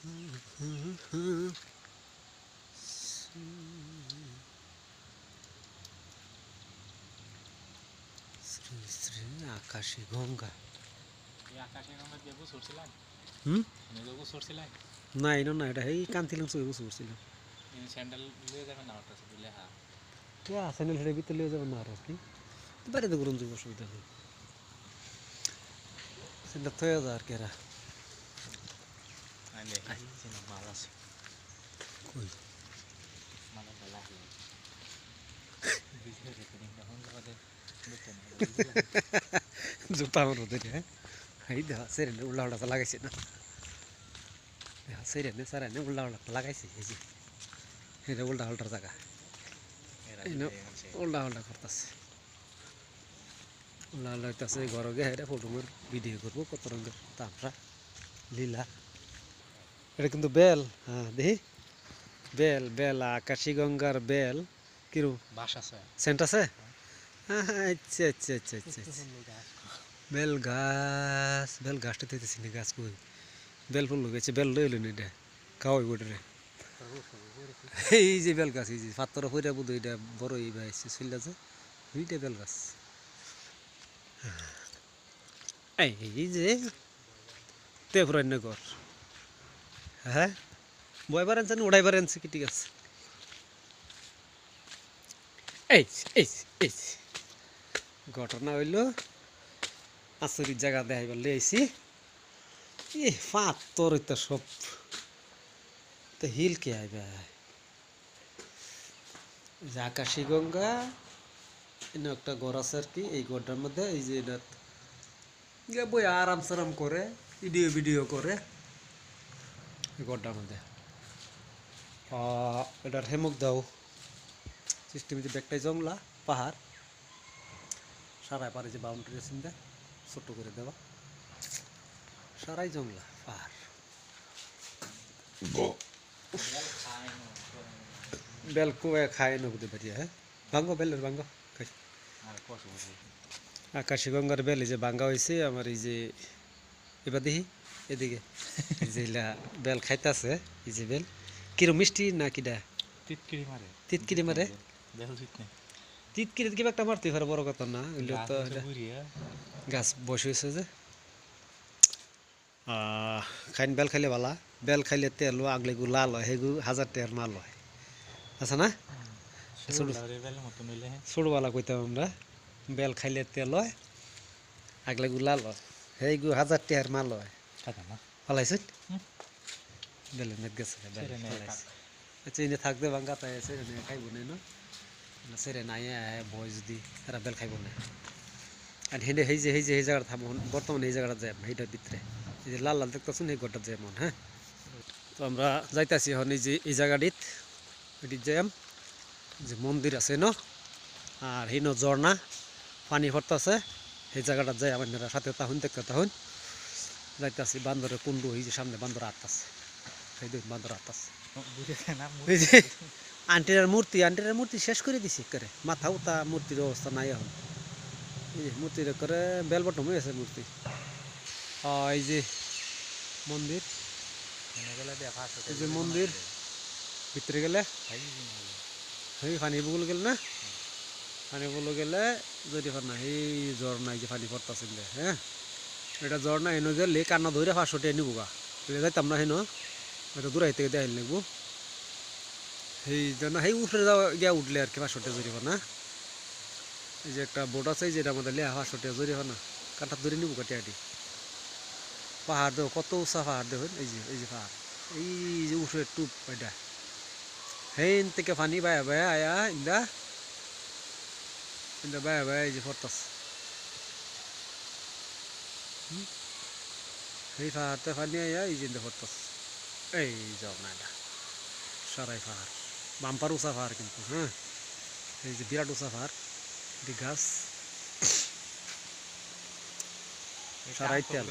শ্রী শ্রী আকাশী গঙ্গা। না এটা না, এটা এই কান্তিলাম চুয়ে বসে পড়ছিলাম। স্যান্ডেল হেঁটে ভিতরে লিয়ে যাবেন না আর কি, বাড়িতে গরম যাবে, অসুবিধা নেই। স্যান্ডেল থয়ে যা আর কেরা জুতা আমার ওদের। হ্যাঁ এই দেখা সেরে উল্লা উল্টা লাগাইছে না, দেখা সেরে সারা উল্লা উল্টা লাগাইছে। এই যে এটা উল্টা উল্টার জায়গা, উল্টা উল্টা করতেছে, উল্টা উল্টা হইতেছে। ঘরে গিয়ে এটা ফটো ভিডিও করবো কত রঙের তামরা লীলা। এটা কিন্তু বেল, হ্যাঁ দেখি বেল, বেল আকাশী গঙ্গার বেল। কিরম বাস আছে, সেন্ট আছে? আচ্ছা আচ্ছা আচ্ছা আচ্ছা, বেল গাছ, বেল গাছটা তো চিনি গাছ কই, বেল ফুল গেছে, বেল লইল নি এটা খাওয়াই গোটরে। এই যে বেল গাছ, এই যে পাত্তর হইরা বুধ এটা বড় এই বাইছে চলে আছে, এইটা বেল গাছ। এই যে তেপুরান্য ঘর, হ্যাঁ বয়বার আনছেন উড়াইবার আনছে কি, ঠিক আছে। এই এই এই ঘটনা হইল আচরিত জায়গা দেখাইবার লিয়েছি। এ পাত্তর তো সব তো হিল কে আইবা, আকাশী গঙ্গা এনে একটা ঘর আছে আর কি। এই ঘরটার মধ্যে এই যে এটা বই আরাম সারাম করে ভিডিও ভিডিও করে এই ঘরটার মধ্যে। এটার হেমুক দাও সিস্টেম, যে ব্যাগটাই জংলা পাহাড় সারাই পারে, যে বাউন্ডারি চিন্তা ছোট করে দেওয়া, সারাই জংলা পাহাড়। বেল কুয়ে খায় নবুদে বাড়িয়া, হ্যাঁ ভাঙ্গো বেলের ভাঙ্গো খাই। আকাশী গঙ্গার বেল এই যে ভাঙ্গা হয়েছে আমার, এই যে এবার দেখি এদিকে যে বেল খাইতেছে। এই যে বেল কিরম মিষ্টি না কিডা, তিতকিরি মারে, তিতকিরি মারে, তিতকিরি কিবা একটা মারতে পারে, বড় কথা না হইলে তো গাছ বসে হয়েছে যে। খাইন বেল খাইলে ভালা, বেল খাইলে তেল আগলে গু লাল হয়, সেগু 1000 টাকার মাল হয়, আছে না? ছোটবেলা কইতাম আমরা, বেল খাইলে তেল হয় আগলে গু লাল হয়, সেইগু 1000 টাকার মাল হয়। ফলাইছ বেলের মেদ গেছে, আচ্ছা এনে থাকবে ভাঙ্গা তাই আছে, খাইব না সেরে নাই বয় যদি এরা বেল খাইব না। আর হেঁটে এই যে এই জায়গাটা থামো, বর্তমানে এই জায়গাটা যাই এইটার ভিতরে, এই যে লাল লাল দেখতেছেন এই ঘরটা যাই মন। হ্যাঁ তো আমরা যাইতেছি এখন এই যে এই জায়গাটিত, এটির যাইম যে মন্দির আছে ন, আর হিন ঝর্ণা পানি পড়তেছে, এই জায়গাটা যাই আমার সাথে তাহুন দেখতে তাহুন যাইতেছি। বান্দরের কুণ্ডু, এই যে সামনে বান্দর আটতাছে, সেই দুই বান্দর আটতাছে। এই যে আন্টির মূর্তি শেষ করে দিছি করে, মাথা উতা মূর্তির অবস্থা নাই এখন। এই যে মূর্তির করে বেল বটম হয়ে আছে মূর্তি। এই যে মন্দির, এই যে মন্দির ভিতরে গেলে এই পানি বগুল গেল না, পানি বগুল গেলে যদি না এই ঝর্ণা, এই যে পানি পড়তেছে। হ্যাঁ এটা ঝর্ণা এনে গেলে কান্না ধরে 500 টাকা নিবো গা, যাইতাম না হেন, এটা দূরাই থেকে দেখাইল লাগবো। সেই জন্য সেই উঠে যাওয়া গিয়া উঠলে আর কি 500 টাকা জরিমানা। এই যে একটা বোট আছে, এই যে এটা আমাদের লেহা 500 টাকা জরিমানা, কাঁটা ধরে নিবো কাটিয়াটি। পাহাড় দেখো কত উঁচা পাহাড় দেখুন, এই যে পাহাড়, এই যে উঠে টুপ এটা হেন থেকে পানি বায়া বায়া আয়া ইন্দা ইন্দা বায়া বায়া এই যে পড়তাস, এই পাহাড়তে পানি আয়া এই যে ইন্দা পড়তাস। এই যাও না এটা সারাই পাহাড়, বাম্পার উঁচা পাহাড় কিন্তু। হ্যাঁ এই যে বিরাট উঁচা পাহাড়, গাছ সারাই তেল।